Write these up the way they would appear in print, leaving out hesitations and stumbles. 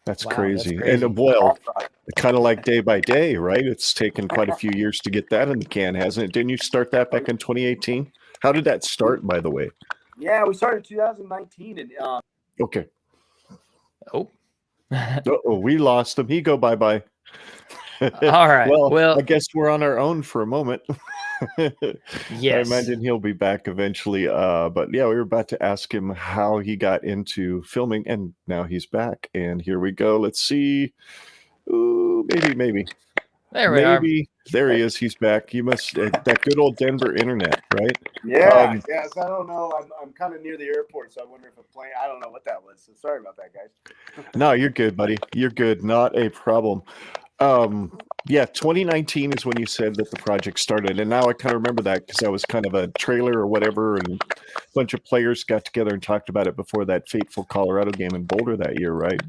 That's Wow, that's crazy. crazy. And well, kind of like Day by Day, right? It's taken quite a few years to get that in the can, hasn't it? Didn't you start that back in 2018? How did that start, by the way? Yeah, we started in 2019, and Okay. Oh. Oh, we lost him. He go bye-bye. All right. Well, I guess we're on our own for a moment. Yes. I imagine he'll be back eventually. But yeah, we were about to ask him how he got into filming, and now he's back. And here we go. Let's see. Ooh, maybe. There we are. There he is. He's back. You must that good old Denver internet, right? Yeah. Yes. I don't know. I'm kind of near the airport, so I wonder if a plane. I don't know what that was. So sorry about that, guys. No, you're good, buddy. You're good. Not a problem. Yeah, 2019 is when you said that the project started, and now I kind of remember that because that was kind of a trailer or whatever, and a bunch of players got together and talked about it before that fateful Colorado game in Boulder that year, right?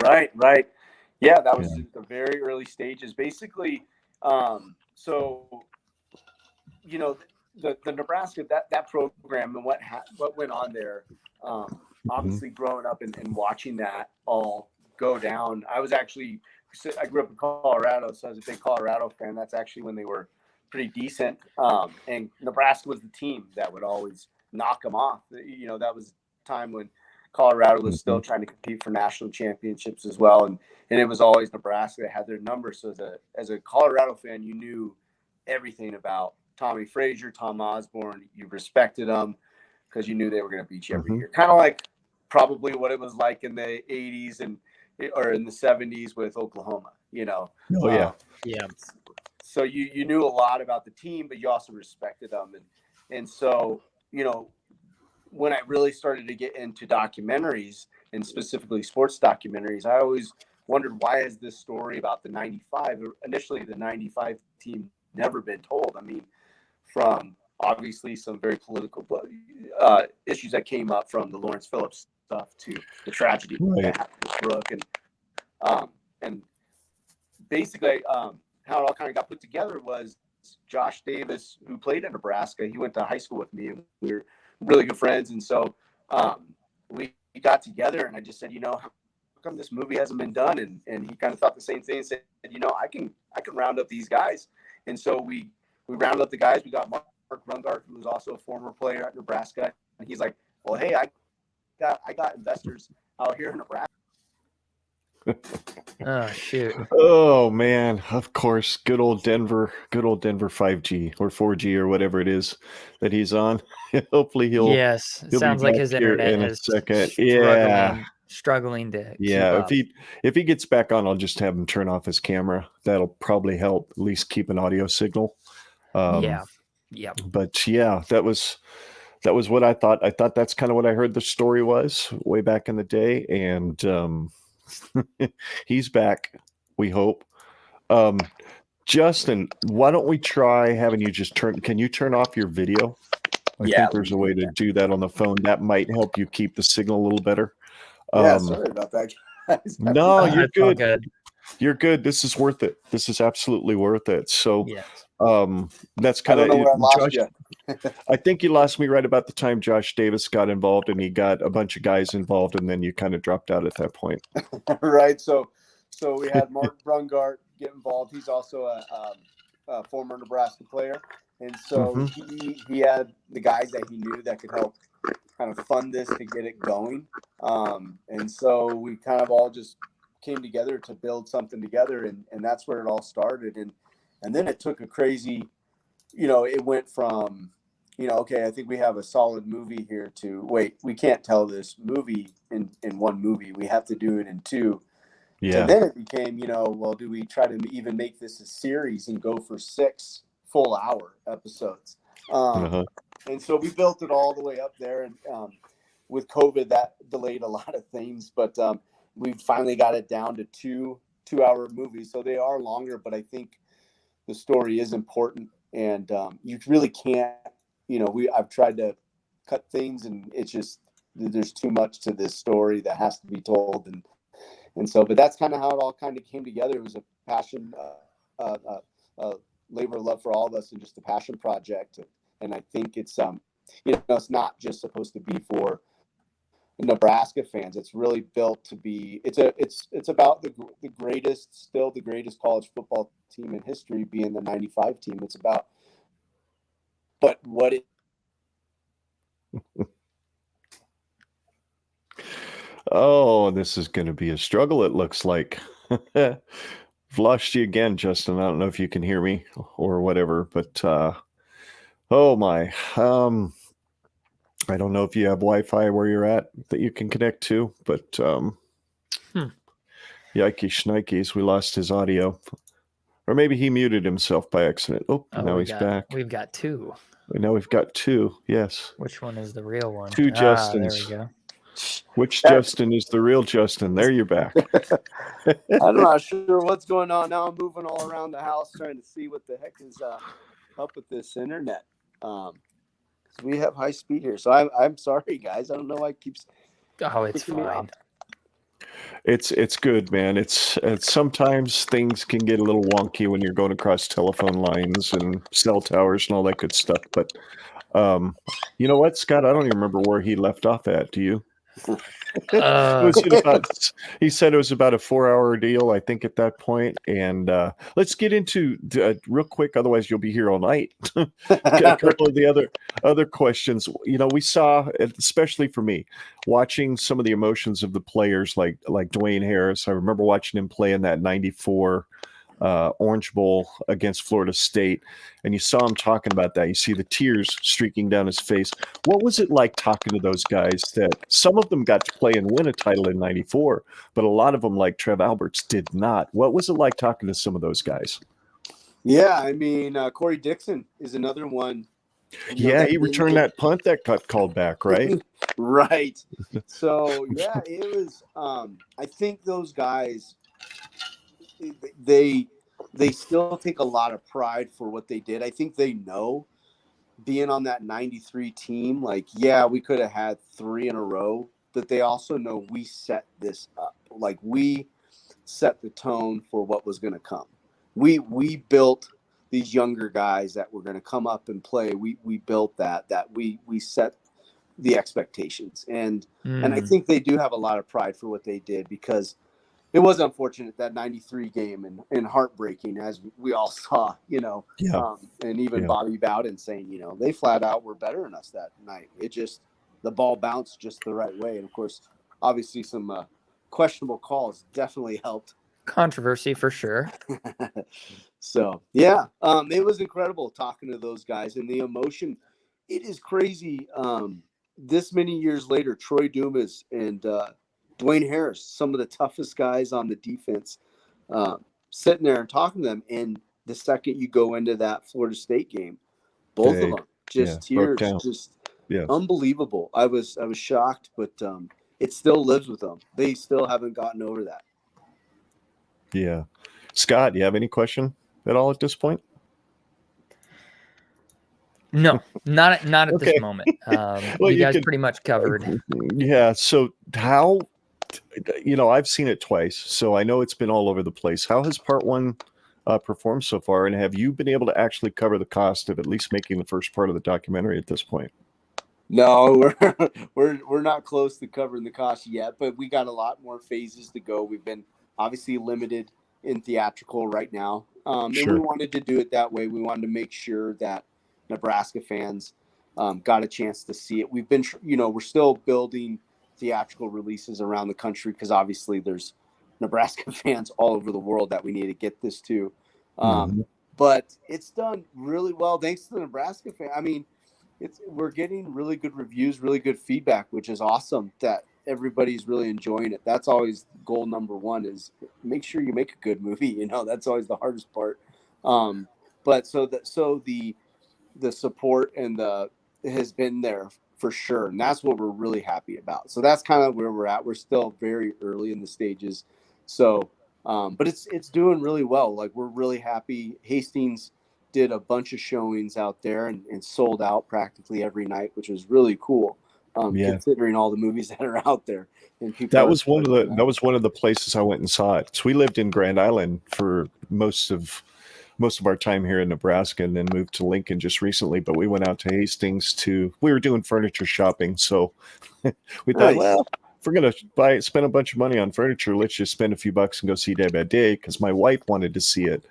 Right. Yeah, that was the very early stages. Basically, so the Nebraska that program and what went on there. Obviously, growing up and watching that all go down, I grew up in Colorado, so I was a big Colorado fan. That's actually when they were pretty decent. And Nebraska was the team that would always knock them off. That was a time when Colorado was still trying to compete for national championships as well. And it was always Nebraska that had their number. So as a Colorado fan, you knew everything about Tommy Frazier, Tom Osborne. You respected them because you knew they were going to beat you every year. Kind of like probably what it was like in the 80s or in the 70s with Oklahoma, Oh, yeah. Yeah. So you knew a lot about the team, but you also respected them. And so, when I really started to get into documentaries and specifically sports documentaries, I always wondered, why is this story about the 95, initially the 95 team, never been told? I mean, from obviously some very political issues that came up from the Lawrence Phillips stuff to the tragedy that happened with Brooke. And basically how it all kind of got put together was Josh Davis, who played in Nebraska. He went to high school with me, and we were really good friends. And so we got together, and I just said, how come this movie hasn't been done? And he kind of thought the same thing and said, I can round up these guys. And so we rounded up the guys. We got Mark Brungart, who was also a former player at Nebraska. And he's like, well, hey, I got investors out here in Nebraska. Oh, shoot. Oh, man. Of course. Good old Denver 5G or 4G or whatever it is that he's on. Hopefully he'll sounds like his internet in a is second. Struggling to keep up. if he gets back on, I'll just have him turn off his camera. That'll probably help at least keep an audio signal. Yeah. But yeah, that was what I thought. I thought that's kind of what I heard the story was way back in the day. And he's back, we hope. Justin, why don't we try having you just can you turn off your video? I think there's a way to do that on the phone. That might help you keep the signal a little better. Sorry about that, guys. No, you're good. Good. You're good. This is worth it. This is absolutely worth it. So that's I kind don't know where I lost Josh. you. I think you lost me right about the time Josh Davis got involved, and he got a bunch of guys involved, and then you kind of dropped out at that point. Right. So we had Mark Brungart get involved. He's also a former Nebraska player, and so he had the guys that he knew that could help kind of fund this to get it going. And so we kind of all just came together to build something together, and that's where it all started. And then it took a crazy, it went from, okay, I think we have a solid movie here to wait, we can't tell this movie in one movie. We have to do it in two. Yeah. And then it became, well, do we try to even make this a series and go for 6 full hour episodes? And so we built it all the way up there. And with COVID, that delayed a lot of things, but we finally got it down to 2-hour movies. So they are longer, but I think the story is important. And you really can't, I've tried to cut things, and it's just, there's too much to this story that has to be told. And so, but that's kind of how it all kind of came together. It was a passion, labor of love for all of us, and just a passion project. And I think it's, it's not just supposed to be for Nebraska fans. It's really built to be. It's about the greatest college football team in history being the '95 team. It's about, but what it. Oh, this is going to be a struggle. It looks like. I've lost you again, Justin. I don't know if you can hear me or whatever, but oh my. I don't know if you have Wi-Fi where you're at that you can connect to, but yikey shnikes, we lost his audio. Or maybe he muted himself by accident. Oh, now he's back. We've got two. Now we've got two, yes. Which one is the real one? Two Justins. There we go. Which Justin is the real Justin? There you're back. I'm not sure what's going on now. I'm moving all around the house trying to see what the heck is up with this internet. We have high speed here, so I'm sorry, guys. I don't know why it keeps. Oh, it's fine. It's good, man. It's sometimes things can get a little wonky when you're going across telephone lines and cell towers and all that good stuff. But you know what, Scott? I don't even remember where he left off at. Do you? He said it was about a 4-hour deal, I think, at that point. And let's get into real quick, otherwise you'll be here all night. A couple of the other questions. You know, we saw, especially for me, watching some of the emotions of the players like Dwayne Harris. I remember watching him play in that '94 Orange Bowl against Florida State, and you saw him talking about that. You see the tears streaking down his face. What was it like talking to those guys that some of them got to play and win a title in '94, but a lot of them, like Trev Alberts, did not? What was it like talking to some of those guys? Yeah, I mean, Corey Dixon is another one. Yeah, he returned that punt that got called back, right? Right. So, yeah, it was I think those guys, they still take a lot of pride for what they did. I think they know, being on that '93 team, like, yeah, we could have had 3 in a row, but they also know we set this up. Like, we set the tone for what was going to come. We built these younger guys that were going to come up and play. We built that we set the expectations. And I think they do have a lot of pride for what they did, because it was unfortunate, that '93 game, and heartbreaking, as we all saw, you know. Yeah. And even Bobby Bowden saying, you know, they flat out were better than us that night. It just, the ball bounced just the right way. And of course, obviously some questionable calls definitely helped. Controversy for sure. So, yeah, it was incredible talking to those guys, and the emotion. It is crazy. This many years later, Troy Dumas and Dwayne Harris, some of the toughest guys on the defense, sitting there and talking to them. And the second you go into that Florida State game, both of them just tears, just unbelievable. I was shocked, but it still lives with them. They still haven't gotten over that. Yeah. Scott, you have any question at all at this point? No, not at this moment. Well, you guys pretty much covered. Yeah. So how, you know, I've seen it twice, so I know it's been all over the place. How has part one performed so far? And have you been able to actually cover the cost of at least making the first part of the documentary at this point? No, we're not close to covering the cost yet, but we got a lot more phases to go. We've been obviously limited in theatrical right now. And we wanted to do it that way. We wanted to make sure that Nebraska fans got a chance to see it. We've been, you know, we're still building theatrical releases around the country, because obviously there's Nebraska fans all over the world that we need to get this to. But it's done really well, thanks to the Nebraska fan. I mean, we're getting really good reviews, really good feedback, which is awesome that everybody's really enjoying it. That's always goal number one, is make sure you make a good movie. You know, that's always the hardest part. But so the support and has been there for sure. And that's what we're really happy about. So that's kind of where we're at. We're still very early in the stages. So, but it's doing really well. Like, we're really happy. Hastings did a bunch of showings out there and sold out practically every night, which was really cool. Considering all the movies that are out there. And people that was one of the places I went and saw it. So we lived in Grand Island for most of our time here in Nebraska, and then moved to Lincoln just recently. But we went out to Hastings we were doing furniture shopping. So we thought, well, if we're going to spend a bunch of money on furniture, let's just spend a few bucks and go see Day by Day, because my wife wanted to see it.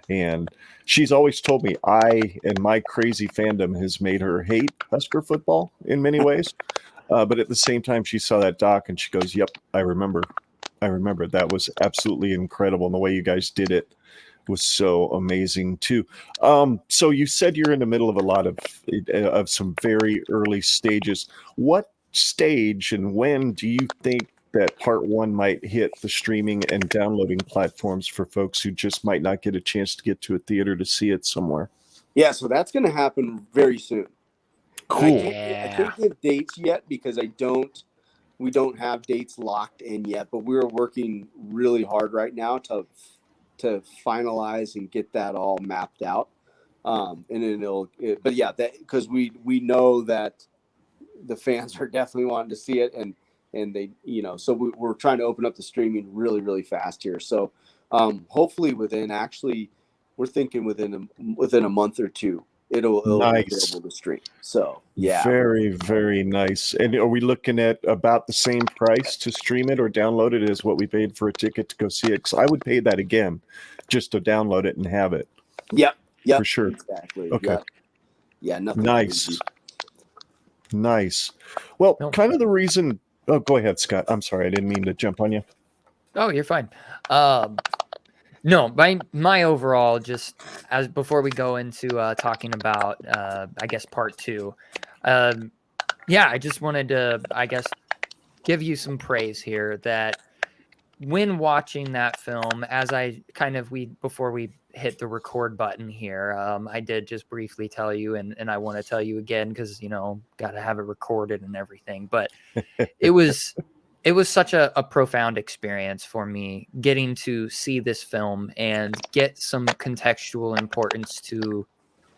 And she's always told me and my crazy fandom has made her hate Husker football in many ways. But at the same time, she saw that doc and she goes, yep, I remember. That was absolutely incredible. And the way you guys did it was so amazing too. So you said you're in the middle of a lot of some very early stages. What stage and when do you think that part one might hit the streaming and downloading platforms for folks who just might not get a chance to get to a theater to see it somewhere? Yeah, so that's going to happen very soon. Cool. I can't give dates yet because we don't have dates locked in yet, but we're working really hard right now to finalize and get that all mapped out. And then because we know that the fans are definitely wanting to see it, and they, so we're trying to open up the streaming really, really fast here. So hopefully we're thinking within a month or two, it'll be available to stream. So yeah, very, very nice. And are we looking at about the same price to stream it or download it as what we paid for a ticket to go see it? Because I would pay that again just to download it and have it. Yep, for sure. Exactly. Okay. Yep. Yeah, nothing. Nice. Well, kind of the reason. Oh, go ahead, Scott. I'm sorry, I didn't mean to jump on you. Oh, you're fine. No, my overall, just as before we go into talking about, I guess, part two, I just wanted to, I guess, give you some praise here that when watching that film, as before we hit the record button here, I did just briefly tell you, and I want to tell you again, because, got to have it recorded and everything, but it was such a profound experience for me getting to see this film and get some contextual importance to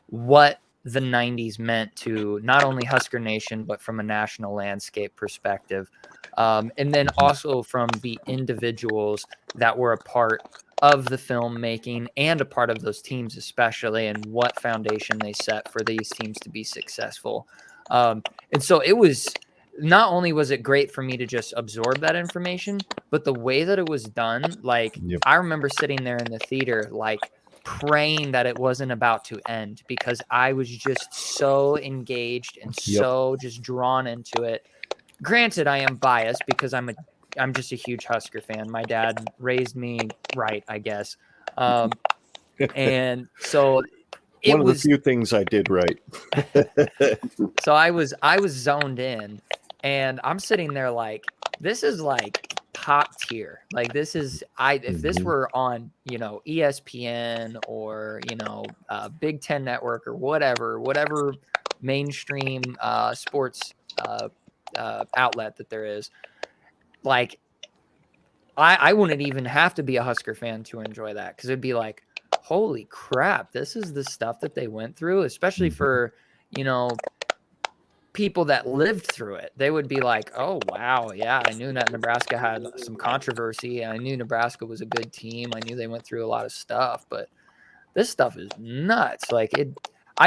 what the 90s meant to not only Husker Nation, but from a national landscape perspective. And then also from the individuals that were a part of the filmmaking and a part of those teams, especially, and what foundation they set for these teams to be successful. And so it was, not only was it great for me to just absorb that information, but the way that it was done, I remember sitting there in the theater, praying that it wasn't about to end, because I was just so engaged and so just drawn into it. Granted, I am biased because I'm just a huge Husker fan. My dad raised me right, I guess. And so one of the few things I did right. So I was zoned in, and I'm sitting there this is top tier. This is, if this were on, ESPN or, Big Ten Network or whatever mainstream sports outlet that there is, I wouldn't even have to be a Husker fan to enjoy that, because it'd be holy crap, this is the stuff that they went through, especially for, people that lived through it. They would be oh, wow, yeah, I knew that Nebraska had some controversy. I knew Nebraska was a good team. I knew they went through a lot of stuff, but this stuff is nuts. I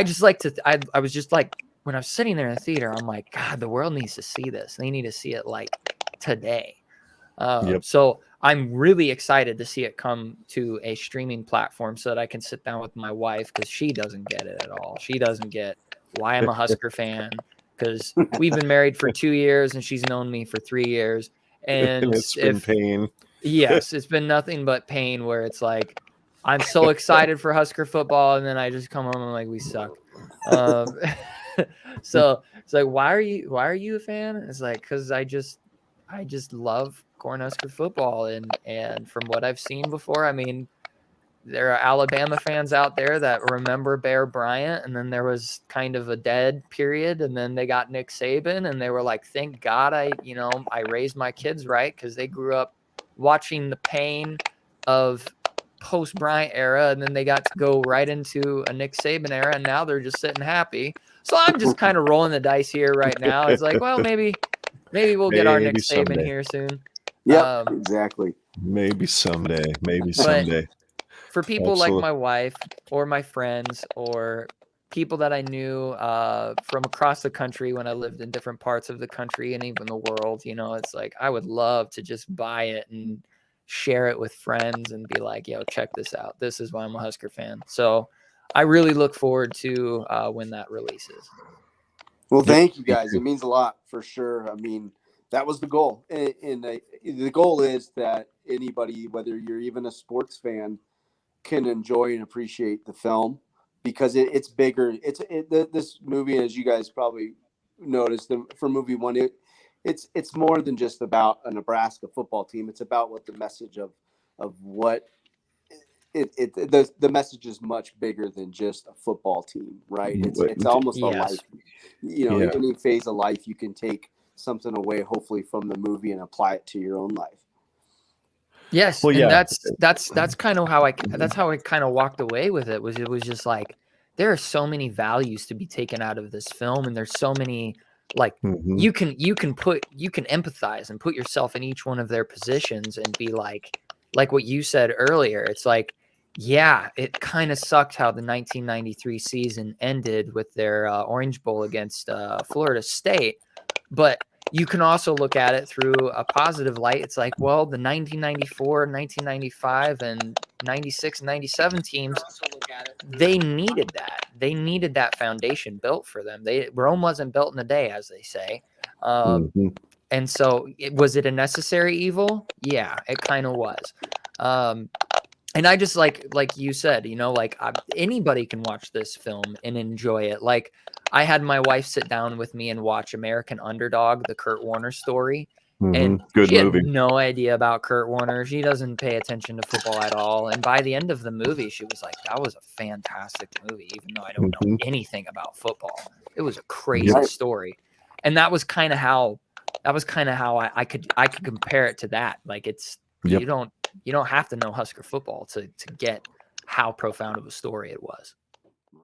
was just when I was sitting there in the theater, I'm God, the world needs to see this. They need to see it today. So I'm really excited to see it come to a streaming platform so that I can sit down with my wife, because she doesn't get it at all. She doesn't get why I'm a Husker fan, because we've been married for 2 years and she's known me for 3 years. And it's been pain. Yes, it's been nothing but pain, where it's I'm so excited for Husker football, and then I just come home and we suck. So it's why are you a fan? It's because I just love Cornhusker football, and from what I've seen before, I mean, there are Alabama fans out there that remember Bear Bryant, and then there was kind of a dead period, and then they got Nick Saban, and they were thank God I raised my kids right, because they grew up watching the pain of post Bryant era, and then they got to go right into a Nick Saban era, and now they're just sitting happy. So I'm just kind of rolling the dice here right now. It's well, maybe we'll get our Nick Saban here soon. Yeah, exactly. Maybe someday. For people like my wife or my friends or people that I knew from across the country when I lived in different parts of the country and even the world. You know, it's like I would love to just buy it and share it with friends and be like, yo, check this out. This is why I'm a Husker fan. So I really look forward to when that releases. Well, thank you guys. It means a lot for sure. I mean, that was the goal. And the goal is that anybody, whether you're even a sports fan, can enjoy and appreciate the film because it's bigger. This movie, as you guys probably noticed, for movie one, it's more than just about a Nebraska football team. It's about what the message of what the message is much bigger than just a football team, right? It's almost a life. You know, any phase of life, you can take something away, hopefully, from the movie and apply it to your own life. Yes, well, and that's kind of how I kind of walked away with it. It was just like there are so many values to be taken out of this film, and there's so many like you can empathize and put yourself in each one of their positions and be like what you said earlier. It's like, yeah, it kind of sucked how the 1993 season ended with their Orange Bowl against Florida State, but you can also look at it through a positive light. It's like, well, the 1994, 1995, and 96, 97 teams, they needed that. They needed that foundation built for them. Rome wasn't built in a day, as they say. And so was it a necessary evil? Yeah, it kind of was. And I just like you said, you know, like anybody can watch this film and enjoy it. Like I had my wife sit down with me and watch American Underdog, the Kurt Warner story. And Good she movie. had no idea about Kurt Warner. She doesn't pay attention to football at all. And by the end of the movie, she was like, that was a fantastic movie, even though I don't know anything about football. It was a crazy story. And that was kind of how I could compare it to that. Like it's you don't have to know Husker football to get how profound of a story it was.